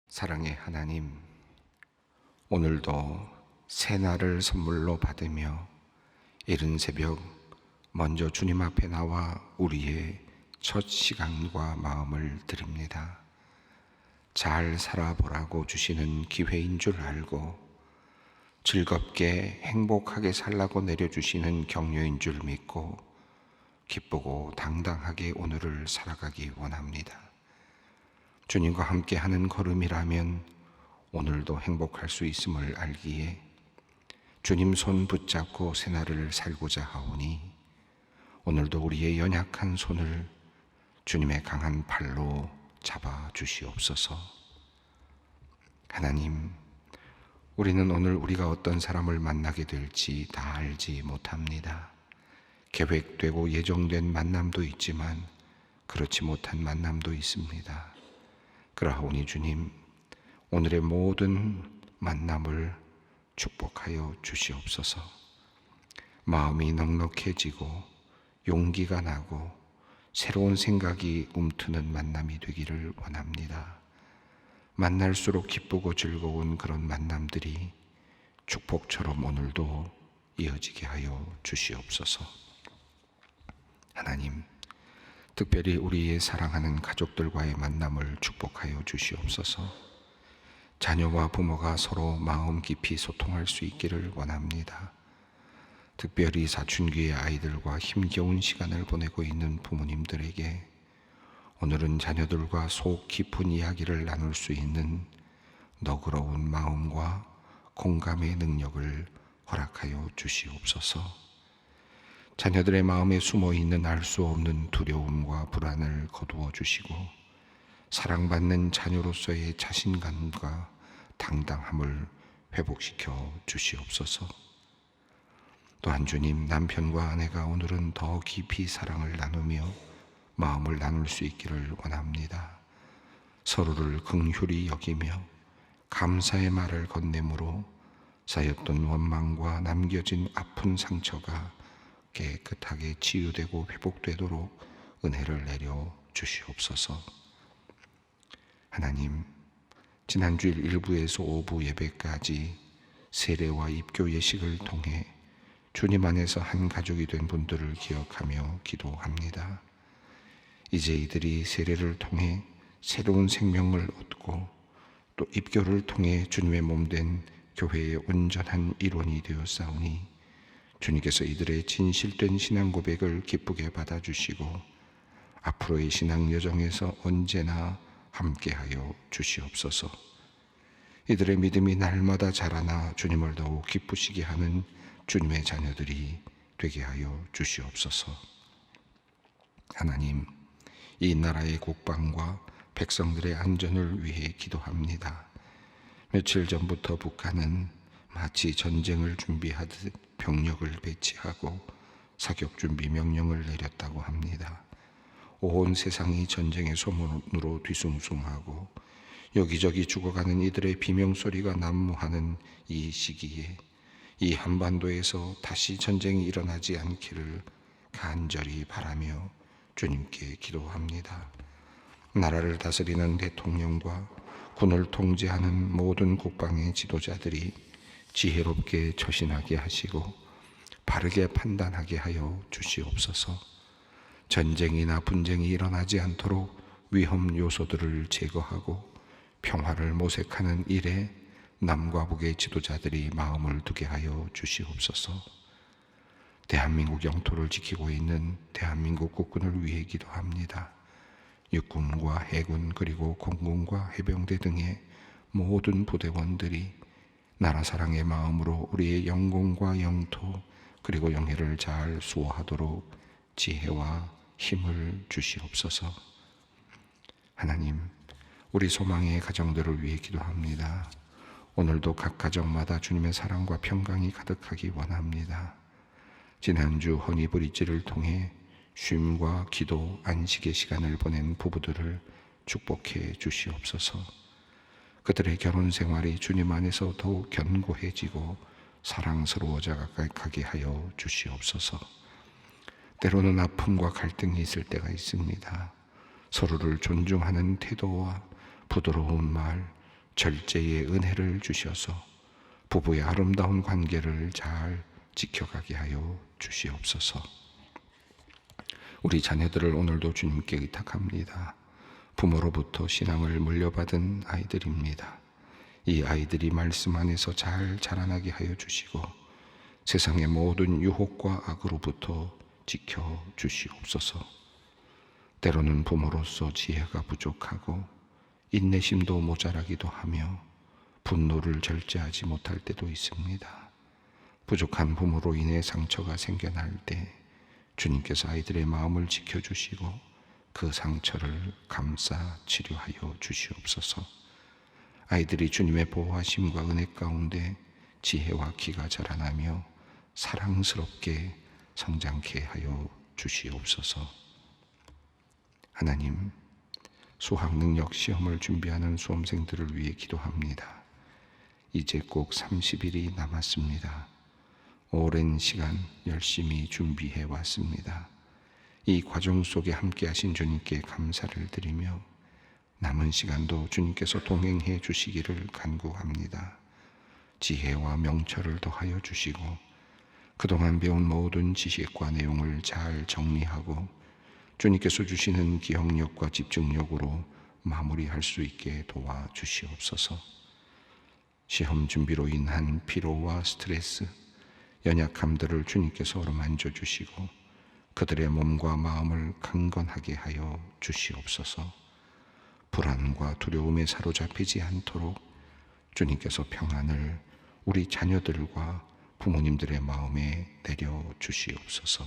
사랑의 하나님, 오늘도 새날을 선물로 받으며 이른 새벽 먼저 주님 앞에 나와 우리의 첫 시간과 마음을 드립니다. 잘 살아보라고 주시는 기회인 줄 알고 즐겁게 행복하게 살라고 내려주시는 격려인 줄 믿고 기쁘고 당당하게 오늘을 살아가기 원합니다. 주님과 함께하는 걸음이라면 오늘도 행복할 수 있음을 알기에 주님 손 붙잡고 새날을 살고자 하오니 오늘도 우리의 연약한 손을 주님의 강한 팔로 잡아 주시옵소서. 하나님, 우리는 오늘 우리가 어떤 사람을 만나게 될지 다 알지 못합니다. 계획되고 예정된 만남도 있지만 그렇지 못한 만남도 있습니다. 그러하오니 주님, 오늘의 모든 만남을 축복하여 주시옵소서. 마음이 넉넉해지고 용기가 나고 새로운 생각이 움트는 만남이 되기를 원합니다. 만날수록 기쁘고 즐거운 그런 만남들이 축복처럼 오늘도 이어지게 하여 주시옵소서. 하나님, 특별히 우리의 사랑하는 가족들과의 만남을 축복하여 주시옵소서. 자녀와 부모가 서로 마음 깊이 소통할 수 있기를 원합니다. 특별히 사춘기의 아이들과 힘겨운 시간을 보내고 있는 부모님들에게 오늘은 자녀들과 속 깊은 이야기를 나눌 수 있는 너그러운 마음과 공감의 능력을 허락하여 주시옵소서. 자녀들의 마음에 숨어있는 알 수 없는 두려움과 불안을 거두어 주시고 사랑받는 자녀로서의 자신감과 당당함을 회복시켜 주시옵소서. 또한 주님, 남편과 아내가 오늘은 더 깊이 사랑을 나누며 마음을 나눌 수 있기를 원합니다. 서로를 긍휼히 여기며 감사의 말을 건네므로 쌓였던 원망과 남겨진 아픈 상처가 깨끗하게 치유되고 회복되도록 은혜를 내려 주시옵소서. 하나님, 지난주일 1부에서 5부 예배까지 세례와 입교 예식을 통해 주님 안에서 한 가족이 된 분들을 기억하며 기도합니다. 이제 이들이 세례를 통해 새로운 생명을 얻고 또 입교를 통해 주님의 몸된 교회의 온전한 일원이 되었사오니 주님께서 이들의 진실된 신앙 고백을 기쁘게 받아주시고 앞으로의 신앙 여정에서 언제나 함께하여 주시옵소서. 이들의 믿음이 날마다 자라나 주님을 더욱 기쁘시게 하는 주님의 자녀들이 되게 하여 주시옵소서. 하나님, 이 나라의 국방과 백성들의 안전을 위해 기도합니다. 며칠 전부터 북한은 마치 전쟁을 준비하듯 병력을 배치하고 사격 준비 명령을 내렸다고 합니다. 온 세상이 전쟁의 소문으로 뒤숭숭하고 여기저기 죽어가는 이들의 비명소리가 난무하는 이 시기에 이 한반도에서 다시 전쟁이 일어나지 않기를 간절히 바라며 주님께 기도합니다. 나라를 다스리는 대통령과 군을 통제하는 모든 국방의 지도자들이 지혜롭게 처신하게 하시고 바르게 판단하게 하여 주시옵소서. 전쟁이나 분쟁이 일어나지 않도록 위험 요소들을 제거하고 평화를 모색하는 일에 남과 북의 지도자들이 마음을 두게 하여 주시옵소서. 대한민국 영토를 지키고 있는 대한민국 국군을 위해 기도합니다. 육군과 해군 그리고 공군과 해병대 등의 모든 부대원들이 나라 사랑의 마음으로 우리의 영공과 영토 그리고 영예를 잘 수호하도록 지혜와 힘을 주시옵소서. 하나님, 우리 소망의 가정들을 위해 기도합니다. 오늘도 각 가정마다 주님의 사랑과 평강이 가득하기 원합니다. 지난주 허니브리지를 통해 쉼과 기도, 안식의 시간을 보낸 부부들을 축복해 주시옵소서. 그들의 결혼 생활이 주님 안에서 더욱 견고해지고 사랑스러워져 가게 하여 주시옵소서. 때로는 아픔과 갈등이 있을 때가 있습니다. 서로를 존중하는 태도와 부드러운 말, 절제의 은혜를 주셔서 부부의 아름다운 관계를 잘 지켜가게 하여 주시옵소서. 우리 자녀들을 오늘도 주님께 의탁합니다. 부모로부터 신앙을 물려받은 아이들입니다. 이 아이들이 말씀 안에서 잘 자라나게 하여 주시고 세상의 모든 유혹과 악으로부터 지켜 주시옵소서. 때로는 부모로서 지혜가 부족하고 인내심도 모자라기도 하며 분노를 절제하지 못할 때도 있습니다. 부족한 부모로 인해 상처가 생겨날 때 주님께서 아이들의 마음을 지켜주시고 그 상처를 감싸 치료하여 주시옵소서. 아이들이 주님의 보호하심과 은혜 가운데 지혜와 기가 자라나며 사랑스럽게 성장케 하여 주시옵소서. 하나님, 수학 능력 시험을 준비하는 수험생들을 위해 기도합니다. 이제 꼭 30일이 남았습니다. 오랜 시간 열심히 준비해 왔습니다. 이 과정 속에 함께 하신 주님께 감사를 드리며 남은 시간도 주님께서 동행해 주시기를 간구합니다. 지혜와 명철을 더하여 주시고 그동안 배운 모든 지식과 내용을 잘 정리하고 주님께서 주시는 기억력과 집중력으로 마무리할 수 있게 도와주시옵소서. 시험 준비로 인한 피로와 스트레스, 연약함들을 주님께서 어루만져 주시고 그들의 몸과 마음을 강건하게 하여 주시옵소서. 불안과 두려움에 사로잡히지 않도록 주님께서 평안을 우리 자녀들과 부모님들의 마음에 내려 주시옵소서.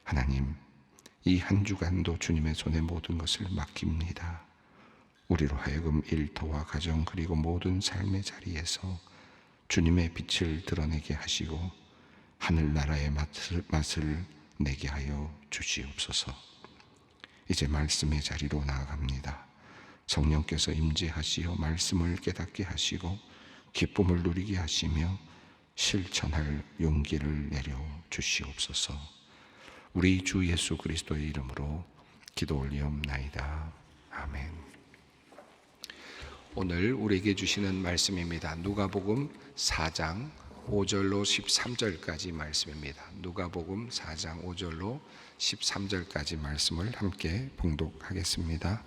하나님, 이 한 주간도 주님의 손에 모든 것을 맡깁니다. 우리로 하여금 일터와 가정 그리고 모든 삶의 자리에서 주님의 빛을 드러내게 하시고 하늘나라의 맛을 내게 하여 주시옵소서. 이제 말씀의 자리로 나아갑니다. 성령께서 임재하시어 말씀을 깨닫게 하시고 기쁨을 누리게 하시며 실천할 용기를 내려 주시옵소서. 우리 주 예수 그리스도의 이름으로 기도 올리옵나이다. 아멘. 오늘 우리에게 주시는 말씀입니다. 누가복음 4장 5절로 13절까지 말씀입니다. 누가복음 4장 5절로 13절까지 말씀을 함께 봉독하겠습니다.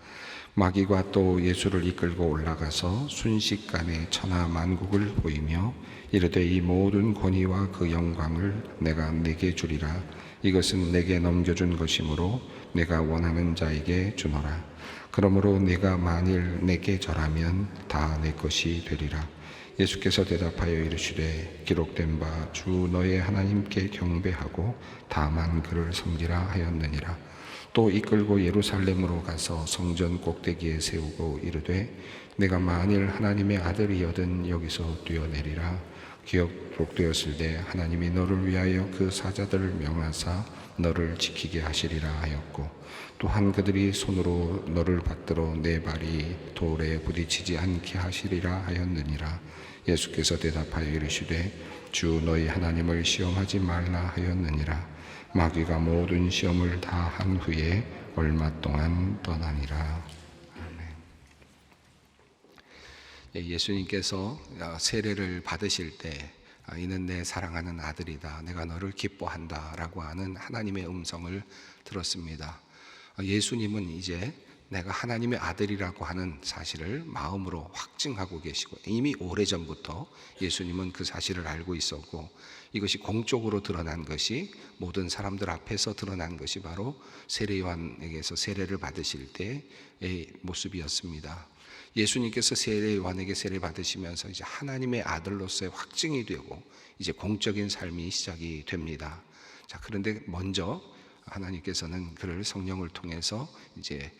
마귀가 또 예수를 이끌고 올라가서 순식간에 천하 만국을 보이며 이르되 이 모든 권위와 그 영광을 내가 네게 주리라. 이것은 내게 넘겨준 것이므로 내가 원하는 자에게 주노라. 그러므로 네가 만일 내게 절하면 다 내 것이 되리라. 예수께서 대답하여 이르시되 기록된 바 주 너의 하나님께 경배하고 다만 그를 섬기라 하였느니라. 또 이끌고 예루살렘으로 가서 성전 꼭대기에 세우고 이르되 내가 만일 하나님의 아들이여든 여기서 뛰어내리라. 기록되었을 때 하나님이 너를 위하여 그 사자들을 명하사 너를 지키게 하시리라 하였고 또한 그들이 손으로 너를 받들어 내 발이 돌에 부딪히지 않게 하시리라 하였느니라. 예수께서 대답하여 이르시되 주 너희 하나님을 시험하지 말라 하였느니라. 마귀가 모든 시험을 다 한 후에 얼마 동안 떠나니라. 아멘. 예수님께서 세례를 받으실 때 이는 내 사랑하는 아들이다, 내가 너를 기뻐한다 라고 하는 하나님의 음성을 들었습니다. 예수님은 이제 내가 하나님의 아들이라고 하는 사실을 마음으로 확증하고 계시고 이미 오래전부터 예수님은 그 사실을 알고 있었고 이것이 공적으로 드러난 것이 모든 사람들 앞에서 드러난 것이 바로 세례 요한에게서 세례를 받으실 때의 모습이었습니다. 예수님께서 세례 요한에게 세례 받으시면서 이제 하나님의 아들로서의 확증이 되고 이제 공적인 삶이 시작이 됩니다. 자, 그런데 먼저 하나님께서는 그를 성령을 통해서 이제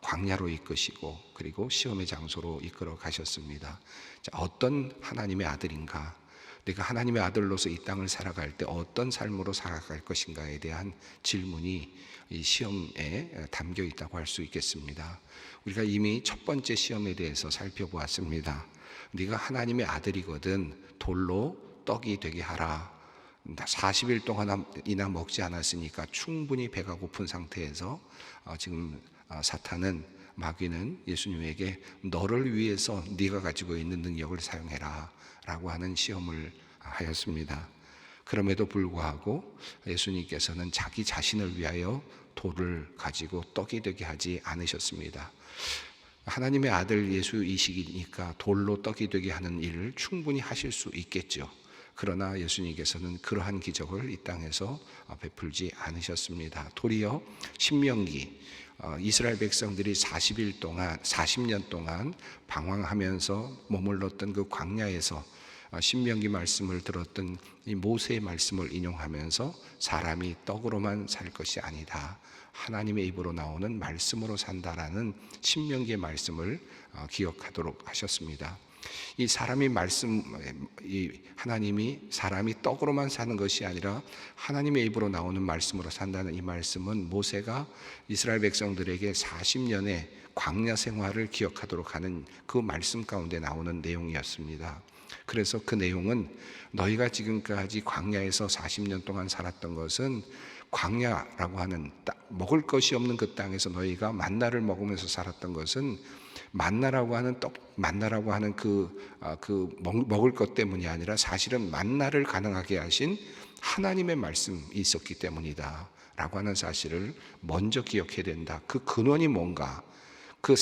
광야로 이끄시고 그리고 시험의 장소로 이끌어 가셨습니다. 자, 어떤 하나님의 아들인가? 내가 하나님의 아들로서 이 땅을 살아갈 때 어떤 삶으로 살아갈 것인가에 대한 질문이 이 시험에 담겨 있다고 할 수 있겠습니다. 우리가 이미 첫 번째 시험에 대해서 살펴보았습니다. 네가 하나님의 아들이거든 돌로 떡이 되게 하라. 40일 동안이나 먹지 않았으니까 충분히 배가 고픈 상태에서 지금 사탄은 마귀는 예수님에게 너를 위해서 네가 가지고 있는 능력을 사용해라 라고 하는 시험을 하였습니다. 그럼에도 불구하고 예수님께서는 자기 자신을 위하여 돌을 가지고 떡이 되게 하지 않으셨습니다. 하나님의 아들 예수이시니까 돌로 떡이 되게 하는 일을 충분히 하실 수 있겠죠. 그러나 예수님께서는 그러한 기적을 이 땅에서 베풀지 않으셨습니다. 도리어 신명기 이스라엘 백성들이 40년 동안 방황하면서 머물렀던 그 광야에서 신명기 말씀을 들었던 이 모세의 말씀을 인용하면서 사람이 떡으로만 살 것이 아니다, 하나님의 입으로 나오는 말씀으로 산다라는 신명기의 말씀을 기억하도록 하셨습니다. 이 하나님이 사람이 떡으로만 사는 것이 아니라 하나님의 입으로 나오는 말씀으로 산다는 이 말씀은 모세가 이스라엘 백성들에게 40년의 광야 생활을 기억하도록 하는 그 말씀 가운데 나오는 내용이었습니다. 그래서 그 내용은 너희가 지금까지 광야에서 40년 동안 살았던 것은 광야라고 하는 먹을 것이 없는 그 땅에서 너희가 만나를 먹으면서 살았던 것은 만나라고 하는 먹을 것 때문이 아니라 사실은 만나를 가능하게 하신 하나님의 말씀이 있었기 때문이다 라고 하는 사실을 먼저 기억해야 된다. 그 근원이 뭔가, 그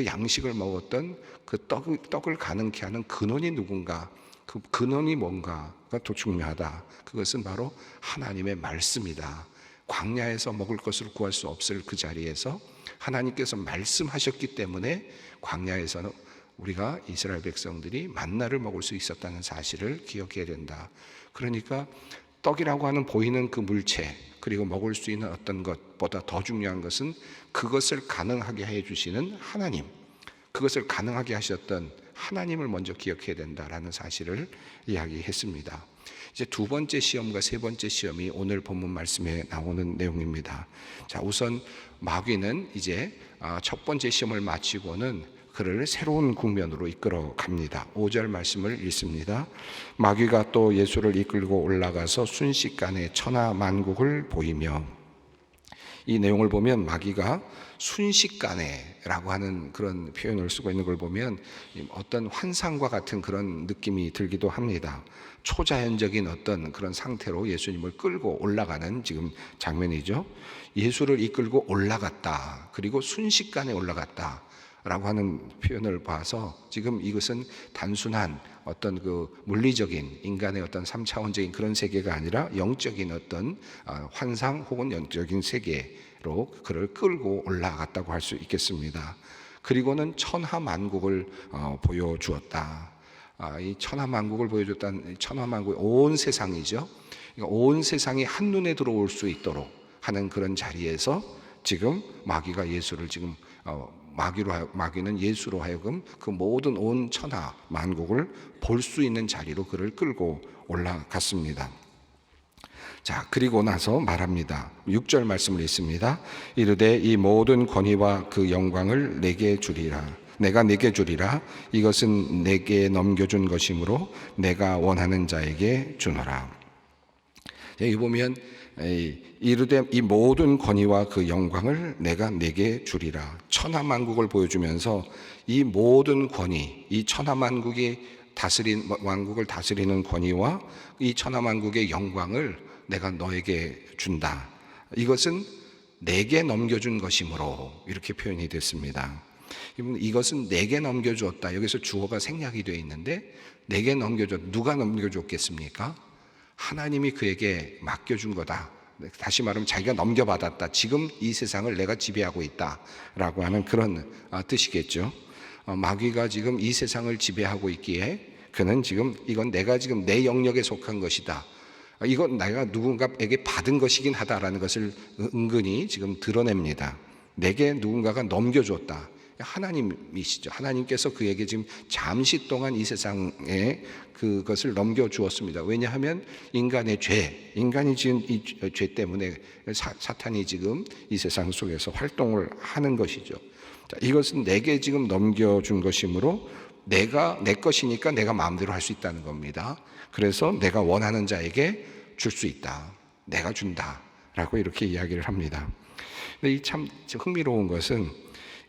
양식을 먹었던 그 떡을 가능케 하는 근원이 누군가, 그 근원이 뭔가가 더 중요하다. 그것은 바로 하나님의 말씀이다. 광야에서 먹을 것을 구할 수 없을 그 자리에서 하나님께서 말씀하셨기 때문에 광야에서는 우리가 이스라엘 백성들이 만나를 먹을 수 있었다는 사실을 기억해야 된다. 그러니까 떡이라고 하는 보이는 그 물체, 그리고 먹을 수 있는 어떤 것보다 더 중요한 것은 그것을 가능하게 해주시는 하나님, 그것을 가능하게 하셨던 하나님을 먼저 기억해야 된다라는 사실을 이야기했습니다. 이제 두 번째 시험과 세 번째 시험이 오늘 본문 말씀에 나오는 내용입니다. 자, 우선 마귀는 이제 첫 번째 시험을 마치고는 그를 새로운 국면으로 이끌어 갑니다. 5절 말씀을 읽습니다. 마귀가 또 예수를 이끌고 올라가서 순식간에 천하만국을 보이며, 이 내용을 보면 마귀가 순식간에라고 하는 그런 표현을 쓰고 있는 걸 보면 어떤 환상과 같은 그런 느낌이 들기도 합니다. 초자연적인 어떤 그런 상태로 예수님을 끌고 올라가는 지금 장면이죠. 예수를 이끌고 올라갔다, 그리고 순식간에 올라갔다 라고 하는 표현을 봐서 지금 이것은 단순한 어떤 그 물리적인 인간의 어떤 3차원적인 그런 세계가 아니라 영적인 어떤 환상 혹은 영적인 세계로 그를 끌고 올라갔다고 할 수 있겠습니다. 그리고는 천하만국을 보여주었다. 이 천하만국을 보여줬다는, 천하만국이 온 세상이죠. 그러니까 온 세상이 한눈에 들어올 수 있도록 하는 그런 자리에서 지금 마귀가 예수를 지금 마귀는 예수로 하여금 그 모든 온 천하 만국을 볼 수 있는 자리로 그를 끌고 올라갔습니다. 자, 그리고 나서 말합니다. 6절 말씀을 읽습니다. 이르되 이 모든 권위와 그 영광을 내게 주리라. 내가 내게 주리라. 이것은 내게 넘겨준 것이므로 내가 원하는 자에게 주노라. 여기 보면 이르되 이 모든 권위와 그 영광을 내가 내게 주리라. 천하만국을 보여주면서 이 모든 권위, 이 천하만국이 왕국을 다스리는 권위와 이 천하만국의 영광을 내가 너에게 준다. 이것은 내게 넘겨준 것이므로, 이렇게 표현이 됐습니다. 이것은 내게 넘겨주었다. 여기서 주어가 생략이 되어 있는데, 내게 누가 넘겨줬겠습니까? 하나님이 그에게 맡겨준 거다. 다시 말하면 자기가 넘겨받았다. 지금 이 세상을 내가 지배하고 있다라고 하는 그런 뜻이겠죠. 마귀가 지금 이 세상을 지배하고 있기에 그는 지금 이건 내가 지금 내 영역에 속한 것이다. 이건 내가 누군가에게 받은 것이긴 하다라는 것을 은근히 지금 드러냅니다. 내게 누군가가 넘겨줬다. 하나님이시죠. 하나님께서 그에게 지금 잠시 동안 이 세상에 그것을 넘겨주었습니다. 왜냐하면 인간의 죄, 인간이 지은 이 죄 때문에 사탄이 지금 이 세상 속에서 활동을 하는 것이죠. 자, 이것은 내게 지금 넘겨준 것이므로 내가 내 것이니까 내가 마음대로 할 수 있다는 겁니다. 그래서 내가 원하는 자에게 줄 수 있다. 내가 준다라고 이렇게 이야기를 합니다. 근데 이 참 흥미로운 것은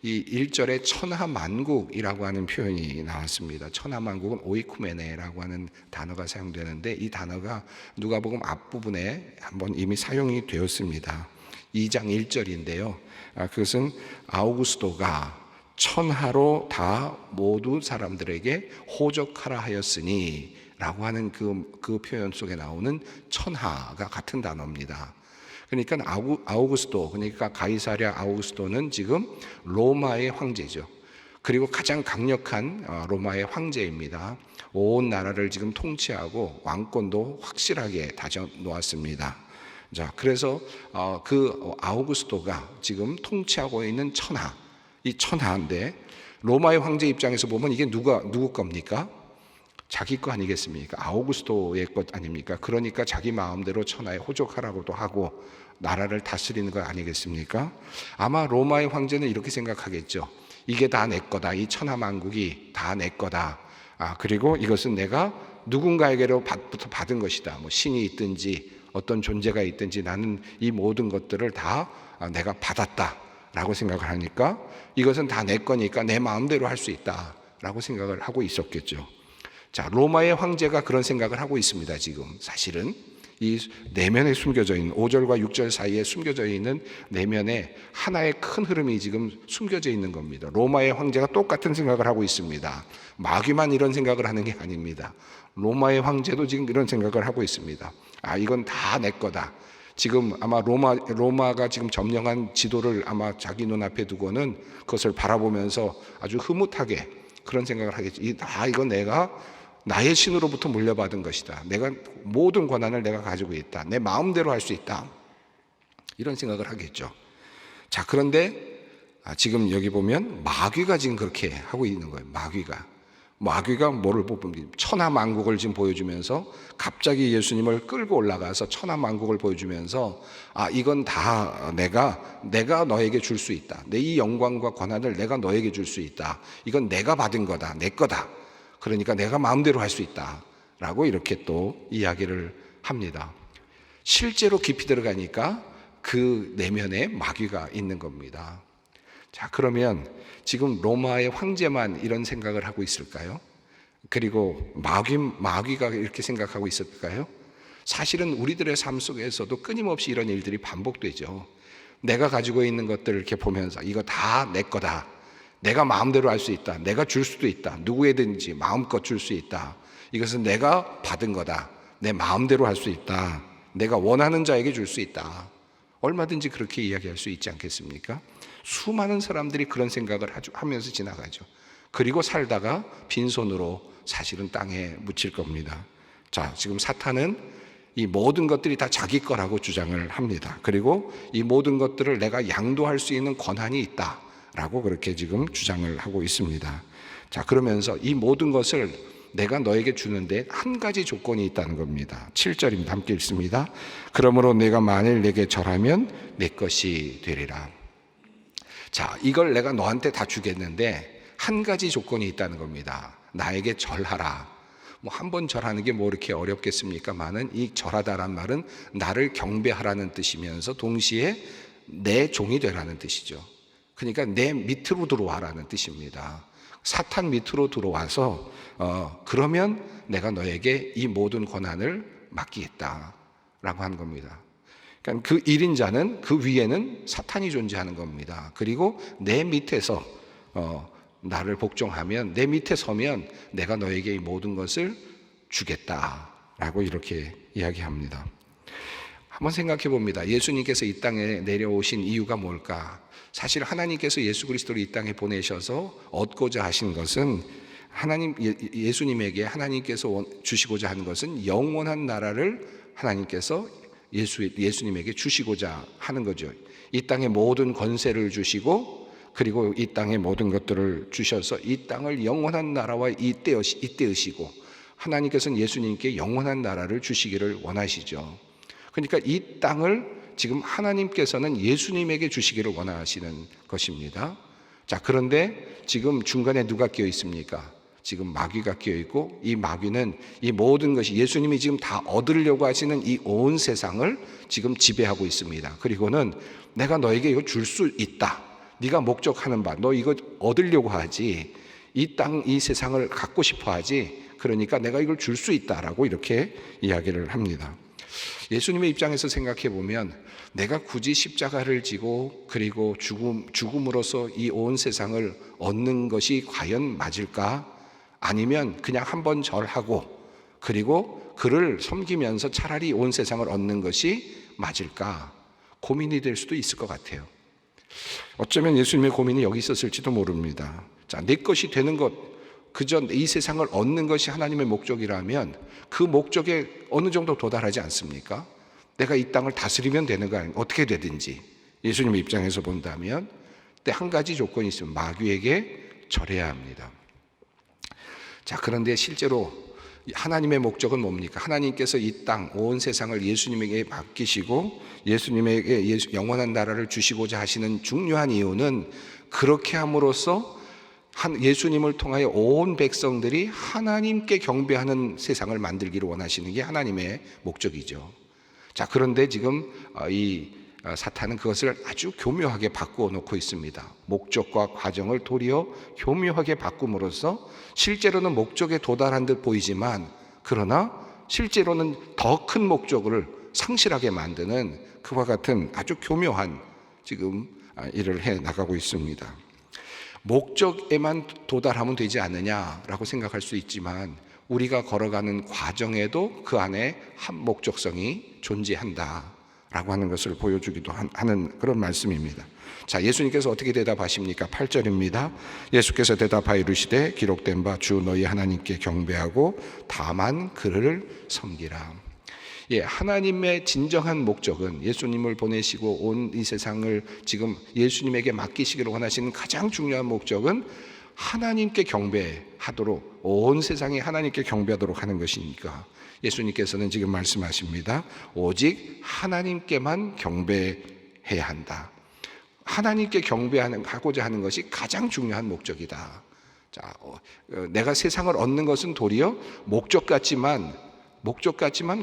이 1절에 천하만국이라고 하는 표현이 나왔습니다. 천하만국은 오이쿠메네라고 하는 단어가 사용되는데, 이 단어가 누가복음 앞부분에 한번 이미 사용이 되었습니다. 2장 1절인데요. 그것은 아우구스도가 천하로 다 모두 사람들에게 호적하라 하였으니 라고 하는 그 표현 속에 나오는 천하가 같은 단어입니다. 그러니까 아우구스도, 그러니까 가이사랴 아우구스도는 지금 로마의 황제죠. 그리고 가장 강력한 로마의 황제입니다. 온 나라를 지금 통치하고 왕권도 확실하게 다져 놓았습니다. 자, 그래서 그 아우구스도가 지금 통치하고 있는 천하, 이 천하인데, 로마의 황제 입장에서 보면 이게 누구 겁니까? 자기 거 아니겠습니까? 아우구스도의 것 아닙니까? 그러니까 자기 마음대로 천하에 호적하라고도 하고 나라를 다스리는 것 아니겠습니까? 아마 로마의 황제는 이렇게 생각하겠죠. 이게 다 내 거다. 이 천하만국이 다 내 거다. 그리고 이것은 내가 누군가에게로부터 받은 것이다. 뭐 신이 있든지 어떤 존재가 있든지 나는 이 모든 것들을 다 내가 받았다라고 생각을 하니까 이것은 다 내 거니까 내 마음대로 할 수 있다라고 생각을 하고 있었겠죠. 자, 로마의 황제가 그런 생각을 하고 있습니다. 지금 사실은 이 내면에 숨겨져 있는 5절과 6절 사이에 숨겨져 있는 내면에 하나의 큰 흐름이 지금 숨겨져 있는 겁니다. 로마의 황제가 똑같은 생각을 하고 있습니다. 마귀만 이런 생각을 하는 게 아닙니다. 로마의 황제도 지금 이런 생각을 하고 있습니다. 이건 다 내 거다. 지금 아마 로마가 지금 점령한 지도를 아마 자기 눈앞에 두고는 그것을 바라보면서 아주 흐뭇하게 그런 생각을 하겠죠. 이건 내가 나의 신으로부터 물려받은 것이다. 내가 모든 권한을 내가 가지고 있다. 내 마음대로 할 수 있다. 이런 생각을 하겠죠. 자, 그런데 지금 여기 보면 마귀가 지금 그렇게 하고 있는 거예요. 마귀가 뭐를 뽑습니까? 천하만국을 지금 보여주면서 갑자기 예수님을 끌고 올라가서 천하만국을 보여주면서 이건 다 내가 너에게 줄 수 있다. 내 이 영광과 권한을 내가 너에게 줄 수 있다. 이건 내가 받은 거다. 내 거다. 그러니까 내가 마음대로 할 수 있다. 라고 이렇게 또 이야기를 합니다. 실제로 깊이 들어가니까 그 내면에 마귀가 있는 겁니다. 자, 그러면 지금 로마의 황제만 이런 생각을 하고 있을까요? 그리고 마귀가 이렇게 생각하고 있을까요? 사실은 우리들의 삶 속에서도 끊임없이 이런 일들이 반복되죠. 내가 가지고 있는 것들을 이렇게 보면서 이거 다 내 거다. 내가 마음대로 할 수 있다. 내가 줄 수도 있다. 누구에든지 마음껏 줄 수 있다. 이것은 내가 받은 거다. 내 마음대로 할 수 있다. 내가 원하는 자에게 줄 수 있다. 얼마든지 그렇게 이야기할 수 있지 않겠습니까? 수많은 사람들이 그런 생각을 하면서 지나가죠. 그리고 살다가 빈손으로 사실은 땅에 묻힐 겁니다. 자, 지금 사탄은 이 모든 것들이 다 자기 거라고 주장을 합니다. 그리고 이 모든 것들을 내가 양도할 수 있는 권한이 있다라고 그렇게 지금 주장을 하고 있습니다. 자, 그러면서 이 모든 것을 내가 너에게 주는데 한 가지 조건이 있다는 겁니다. 7절입니다. 함께 읽습니다. 그러므로 내가 만일 내게 절하면 내 것이 되리라. 자, 이걸 내가 너한테 다 주겠는데 한 가지 조건이 있다는 겁니다. 나에게 절하라. 한 번 절하는 게 뭐 이렇게 어렵겠습니까만은 이 절하다란 말은 나를 경배하라는 뜻이면서 동시에 내 종이 되라는 뜻이죠. 그러니까 내 밑으로 들어와라는 뜻입니다. 사탄 밑으로 들어와서 그러면 내가 너에게 이 모든 권한을 맡기겠다라고 하는 겁니다. 그러니까 그 1인자는 그 위에는 사탄이 존재하는 겁니다. 그리고 내 밑에서 나를 복종하면, 내 밑에 서면 내가 너에게 이 모든 것을 주겠다라고 이렇게 이야기합니다. 한번 생각해 봅니다. 예수님께서 이 땅에 내려오신 이유가 뭘까? 사실 하나님께서 예수 그리스도를 이 땅에 보내셔서 얻고자 하신 것은 예수님에게 하나님께서 주시고자 하는 것은 영원한 나라를 하나님께서 예수님에게 주시고자 하는 거죠. 이 땅의 모든 권세를 주시고 그리고 이 땅의 모든 것들을 주셔서 이 땅을 영원한 나라와 잇대으시고 하나님께서는 예수님께 영원한 나라를 주시기를 원하시죠. 그러니까 이 땅을 지금 하나님께서는 예수님에게 주시기를 원하시는 것입니다. 자, 그런데 지금 중간에 누가 끼어 있습니까? 지금 마귀가 끼어 있고 이 마귀는 이 모든 것이 예수님이 지금 다 얻으려고 하시는 이 온 세상을 지금 지배하고 있습니다. 그리고는 내가 너에게 이거 줄 수 있다. 네가 목적하는 바, 너 이거 얻으려고 하지, 이 땅, 이 세상을 갖고 싶어 하지, 그러니까 내가 이걸 줄 수 있다라고 이렇게 이야기를 합니다. 예수님의 입장에서 생각해 보면 내가 굳이 십자가를 지고 그리고 죽음으로써 이 온 세상을 얻는 것이 과연 맞을까? 아니면 그냥 한번 절하고 그리고 그를 섬기면서 차라리 온 세상을 얻는 것이 맞을까? 고민이 될 수도 있을 것 같아요. 어쩌면 예수님의 고민이 여기 있었을지도 모릅니다. 자, 내 것이 되는 것, 그저 이 세상을 얻는 것이 하나님의 목적이라면 그 목적에 어느 정도 도달하지 않습니까? 내가 이 땅을 다스리면 되는 거 아닌가? 어떻게 되든지 예수님의 입장에서 본다면, 근데 한 가지 조건이 있으면 마귀에게 절해야 합니다. 자, 그런데 실제로 하나님의 목적은 뭡니까? 하나님께서 이 땅, 온 세상을 예수님에게 맡기시고 예수님에게 영원한 나라를 주시고자 하시는 중요한 이유는 그렇게 함으로써 예수님을 통하여 온 백성들이 하나님께 경배하는 세상을 만들기를 원하시는 게 하나님의 목적이죠. 자, 그런데 지금 이 사탄은 그것을 아주 교묘하게 바꾸어 놓고 있습니다. 목적과 과정을 도리어 교묘하게 바꿈으로써 실제로는 목적에 도달한 듯 보이지만 그러나 실제로는 더 큰 목적을 상실하게 만드는 그와 같은 아주 교묘한 지금 일을 해 나가고 있습니다. 목적에만 도달하면 되지 않느냐라고 생각할 수 있지만 우리가 걸어가는 과정에도 그 안에 한 목적성이 존재한다라고 하는 것을 보여주기도 하는 그런 말씀입니다. 자, 예수님께서 어떻게 대답하십니까? 8절입니다. 예수께서 대답하여 이르시되 기록된 바 주 너희 하나님께 경배하고 다만 그를 섬기라. 예, 하나님의 진정한 목적은 예수님을 보내시고 온 이 세상을 지금 예수님에게 맡기시기를 원하시는 가장 중요한 목적은 하나님께 경배하도록, 온 세상이 하나님께 경배하도록 하는 것이니까 예수님께서는 지금 말씀하십니다. 오직 하나님께만 경배해야 한다. 하나님께 경배하고자 하는 것이 가장 중요한 목적이다. 자, 내가 세상을 얻는 것은 도리어 목적 같지만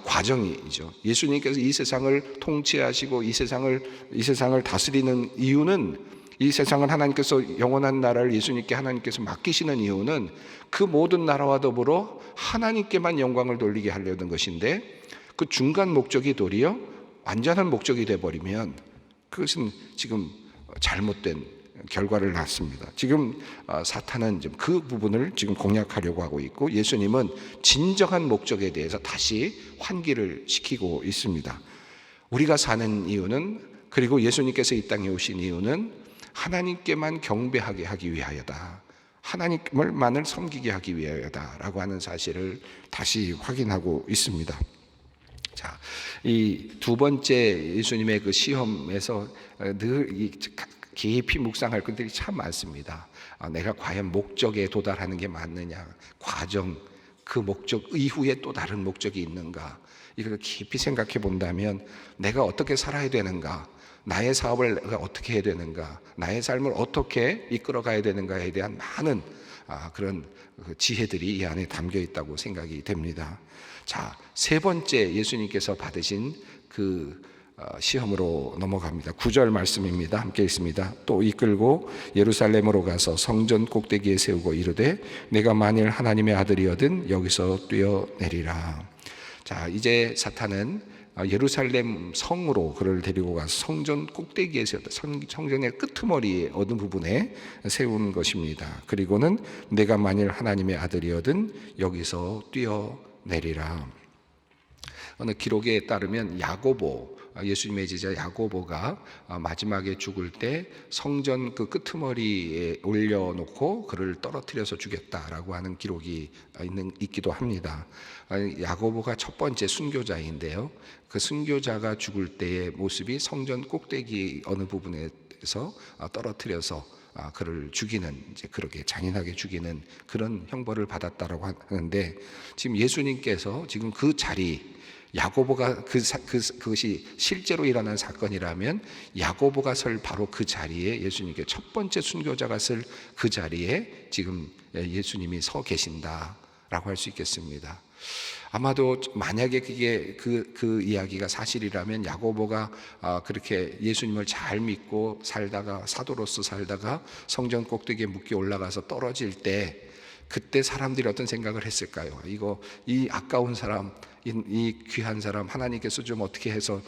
과정이죠. 예수님께서 이 세상을 통치하시고 이 세상을 다스리는 이유는, 이 세상을 하나님께서 영원한 나라를 예수님께 하나님께서 맡기시는 이유는 그 모든 나라와 더불어 하나님께만 영광을 돌리게 하려는 것인데, 그 중간 목적이 도리어 완전한 목적이 되어버리면 그것은 지금 잘못된 결과를 낳습니다. 지금 사탄은 그 부분을 지금 공략하려고 하고 있고, 예수님은 진정한 목적에 대해서 다시 환기를 시키고 있습니다. 우리가 사는 이유는, 그리고 예수님께서 이 땅에 오신 이유는 하나님께만 경배하게 하기 위하여다, 하나님을만을 섬기게 하기 위하여다라고 하는 사실을 다시 확인하고 있습니다. 자, 이 두 번째 예수님의 그 시험에서 늘 깊이 묵상할 것들이 참 많습니다. 내가 과연 목적에 도달하는 게 맞느냐, 과정, 그 목적 이후에 또 다른 목적이 있는가, 이걸 깊이 생각해 본다면 내가 어떻게 살아야 되는가, 나의 사업을 내가 어떻게 해야 되는가, 나의 삶을 어떻게 이끌어 가야 되는가에 대한 많은 그런 지혜들이 이 안에 담겨 있다고 생각이 됩니다. 자, 세 번째 예수님께서 받으신 그 시험으로 넘어갑니다. 9절 말씀입니다. 함께 읽습니다. 또 이끌고 예루살렘으로 가서 성전 꼭대기에 세우고 이르되 내가 만일 하나님의 아들이거든 여기서 뛰어내리라. 자, 이제 사탄은 예루살렘 성으로 그를 데리고 가서 성전 꼭대기에 세웠다. 성전의 끄트머리에 어느 부분에 세운 것입니다. 그리고는 내가 만일 하나님의 아들이거든 여기서 뛰어내리라. 어느 기록에 따르면 야고보, 예수님의 제자 야고보가 마지막에 죽을 때 성전 그 끄트머리에 올려놓고 그를 떨어뜨려서 죽였다라고 하는 기록이 있기도 합니다. 야고보가 첫 번째 순교자인데요, 그 순교자가 죽을 때의 모습이 성전 꼭대기 어느 부분에서 떨어뜨려서 그를 죽이는, 이제 그렇게 잔인하게 죽이는 그런 형벌을 받았다라고 하는데, 지금 예수님께서 지금 그 자리, 야고보가 그것이 실제로 일어난 사건이라면 야고보가 설 바로 그 자리에, 예수님께 첫 번째 순교자가 설 그 자리에 지금 예수님이 서 계신다 라고 할 수 있겠습니다. 아마도 만약에 그게 그 이야기가 사실이라면 야고보가 그렇게 예수님을 잘 믿고 살다가 사도로서 살다가 성전 꼭대기에 묶여 올라가서 떨어질 때 그때 사람들이 어떤 생각을 했을까요? 이 아까운 사람, 이 귀한 사람 하나님께서 좀 어떻게 해서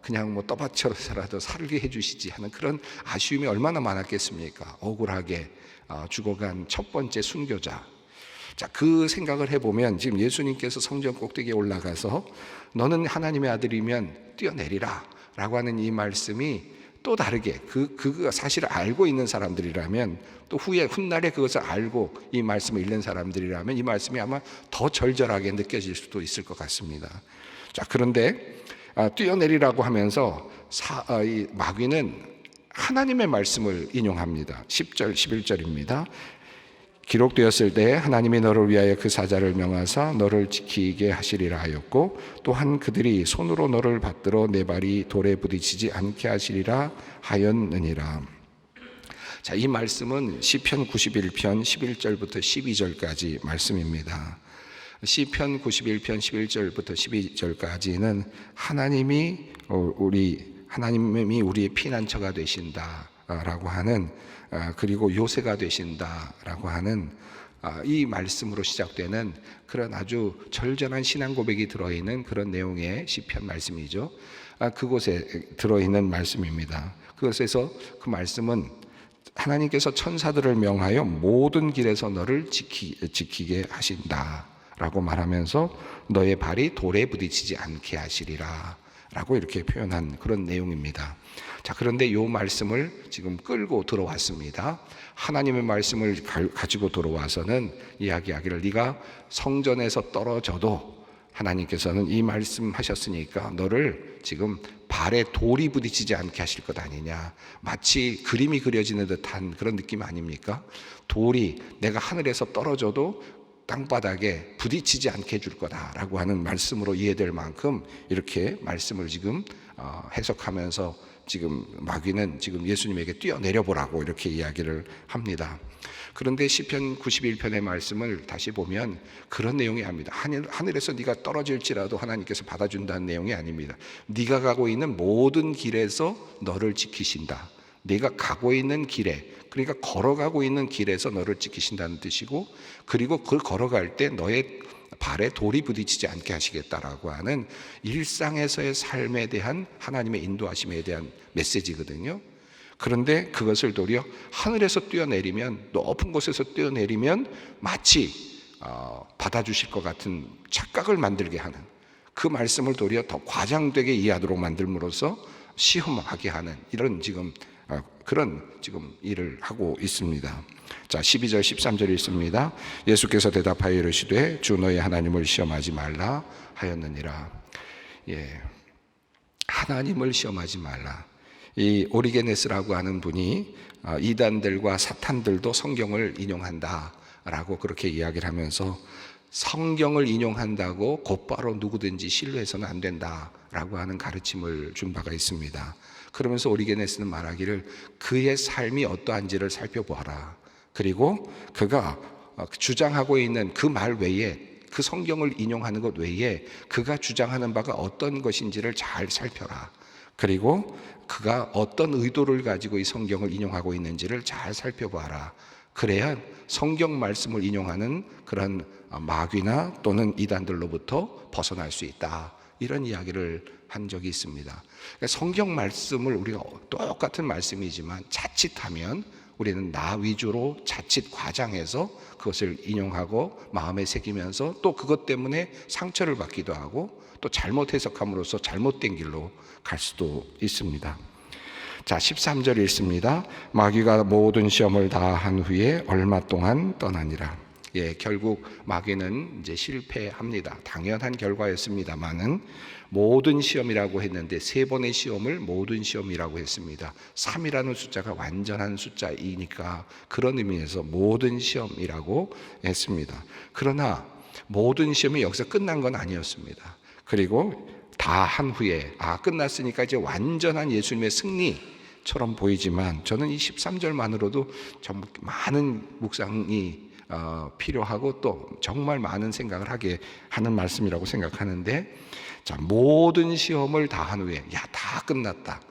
그냥 뭐 떠받쳐서라도 살게 해주시지 하는 그런 아쉬움이 얼마나 많았겠습니까? 억울하게 죽어간 첫 번째 순교자. 자, 그 생각을 해보면 지금 예수님께서 성전 꼭대기에 올라가서 너는 하나님의 아들이면 뛰어내리라 라고 하는 이 말씀이 또 다르게 그 사실을 알고 있는 사람들이라면, 또 후에 훗날에 그것을 알고 이 말씀을 읽는 사람들이라면 이 말씀이 아마 더 절절하게 느껴질 수도 있을 것 같습니다. 자, 그런데 뛰어내리라고 하면서 이 마귀는 하나님의 말씀을 인용합니다. 10절 11절입니다. 기록되었을 때 하나님이 너를 위하여 그 사자를 명하사 너를 지키게 하시리라 하였고, 또한 그들이 손으로 너를 받들어 내 발이 돌에 부딪히지 않게 하시리라 하였느니라. 자, 이 말씀은 시편 91편 11절부터 12절까지 말씀입니다. 시편 91편 11절부터 12절까지는 하나님이 우리의 피난처가 되신다라고 하는, 그리고 요새가 되신다라고 하는 이 말씀으로 시작되는 그런 아주 절절한 신앙 고백이 들어있는 그런 내용의 시편 말씀이죠. 그곳에 들어있는 말씀입니다. 그것에서 그 말씀은 하나님께서 천사들을 명하여 모든 길에서 너를 지키게 하신다라고 말하면서 너의 발이 돌에 부딪히지 않게 하시리라 라고 이렇게 표현한 그런 내용입니다. 자, 그런데 이 말씀을 지금 끌고 들어왔습니다. 하나님의 말씀을 가지고 들어와서는 이야기하기를, 네가 성전에서 떨어져도 하나님께서는 이 말씀하셨으니까 너를 지금 발에 돌이 부딪히지 않게 하실 것 아니냐. 마치 그림이 그려지는 듯한 그런 느낌 아닙니까? 돌이 내가 하늘에서 떨어져도 땅바닥에 부딪히지 않게 해줄 거다라고 하는 말씀으로 이해될 만큼 이렇게 말씀을 지금 해석하면서 지금 마귀는 지금 예수님에게 뛰어내려 보라고 이렇게 이야기를 합니다. 그런데 시편 91편의 말씀을 다시 보면 그런 내용이 아닙니다. 하늘에서 네가 떨어질지라도 하나님께서 받아준다는 내용이 아닙니다. 네가 가고 있는 모든 길에서 너를 지키신다. 네가 가고 있는 길에, 그러니까 걸어가고 있는 길에서 너를 지키신다는 뜻이고, 그리고 그걸 걸어갈 때 너의 발에 돌이 부딪히지 않게 하시겠다라고 하는 일상에서의 삶에 대한 하나님의 인도하심에 대한 메시지거든요. 그런데 그것을 도리어 하늘에서 뛰어내리면, 높은 곳에서 뛰어내리면 마치 받아주실 것 같은 착각을 만들게 하는, 그 말씀을 도리어 더 과장되게 이해하도록 만들므로써 시험하게 하는 이런 그런 일을 하고 있습니다. 자, 12절 13절 있습니다. 예수께서 대답하여 이르시되 주 너의 하나님을 시험하지 말라 하였느니라. 하나님을 시험하지 말라. 이 오리게네스라고 하는 분이 이단들과 사탄들도 성경을 인용한다라고 그렇게 이야기를 하면서, 성경을 인용한다고 곧바로 누구든지 신뢰해서는 안 된다라고 하는 가르침을 준 바가 있습니다. 그러면서 오리게네스는 말하기를, 그의 삶이 어떠한지를 살펴보아라. 그리고 그가 주장하고 있는 그 말 외에, 그 성경을 인용하는 것 외에 그가 주장하는 바가 어떤 것인지를 잘 살펴라. 그리고 그가 어떤 의도를 가지고 이 성경을 인용하고 있는지를 잘 살펴봐라. 그래야 성경 말씀을 인용하는 그런 마귀나 또는 이단들로부터 벗어날 수 있다. 이런 이야기를 한 적이 있습니다. 그러니까 성경 말씀을 우리가 똑같은 말씀이지만 자칫하면 우리는 나 위주로 자칫 과장해서 그것을 인용하고 마음에 새기면서 또 그것 때문에 상처를 받기도 하고 또 잘못 해석함으로써 잘못된 길로 갈 수도 있습니다. 자, 13절 읽습니다. 마귀가 모든 시험을 다 한 후에 얼마 동안 떠나니라. 결국 마귀는 이제 실패합니다. 당연한 결과였습니다만은 모든 시험이라고 했는데 3번의 시험을 모든 시험이라고 했습니다. 3이라는 숫자가 완전한 숫자이니까 그런 의미에서 모든 시험이라고 했습니다. 그러나 모든 시험이 여기서 끝난 건 아니었습니다. 그리고 다 한 후에 끝났으니까 이제 완전한 예수님의 승리처럼 보이지만, 저는 이 13절만으로도 정말 많은 묵상이 필요하고 또 정말 많은 생각을 하게 하는 말씀이라고 생각하는데, 자, 모든 시험을 다 한 후에 다 끝났다.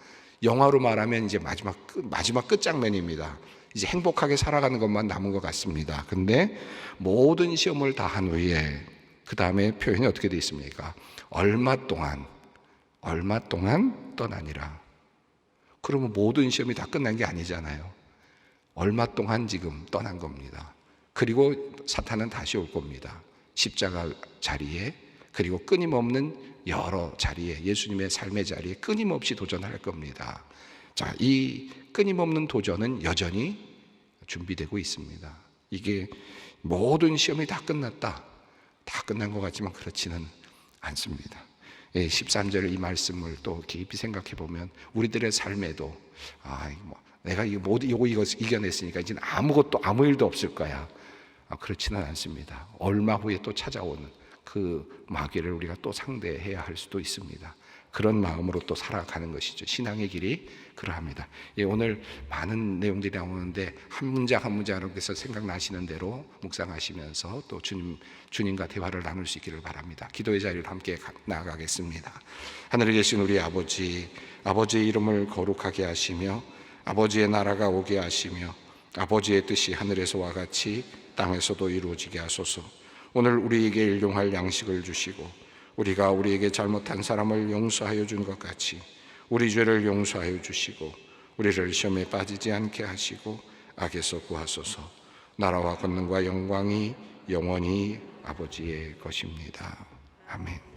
영화로 말하면 이제 마지막 끝장면입니다. 이제 행복하게 살아가는 것만 남은 것 같습니다. 근데 모든 시험을 다 한 후에 그 다음에 표현이 어떻게 되어 있습니까? 얼마 동안 떠나니라. 그러면 모든 시험이 다 끝난 게 아니잖아요. 얼마 동안 지금 떠난 겁니다. 그리고 사탄은 다시 올 겁니다. 십자가 자리에, 그리고 끊임없는 여러 자리에, 예수님의 삶의 자리에 끊임없이 도전할 겁니다. 자, 이 끊임없는 도전은 여전히 준비되고 있습니다. 이게 모든 시험이 다 끝났다, 다 끝난 것 같지만 그렇지는 않습니다. 13절 이 말씀을 또 깊이 생각해 보면 우리들의 삶에도 내가 이거 이겨냈으니까 이제는 아무 일도 없을 거야. 그렇지는 않습니다. 얼마 후에 또 찾아오는 그 마귀를 우리가 또 상대해야 할 수도 있습니다. 그런 마음으로 또 살아가는 것이죠. 신앙의 길이 그러합니다. 오늘 많은 내용들이 나오는데 한 문장 한 문장으로서 생각나시는 대로 묵상하시면서 또 주님과 대화를 나눌 수 있기를 바랍니다. 기도의 자리를 함께 나아가겠습니다. 하늘에 계신 우리 아버지, 아버지의 이름을 거룩하게 하시며 아버지의 나라가 오게 하시며 아버지의 뜻이 하늘에서와 같이 땅에서도 이루어지게 하소서. 오늘 우리에게 일용할 양식을 주시고 우리가 우리에게 잘못한 사람을 용서하여 준 것 같이 우리 죄를 용서하여 주시고 우리를 시험에 빠지지 않게 하시고 악에서 구하소서. 나라와 권능과 영광이 영원히 아버지의 것입니다. 아멘.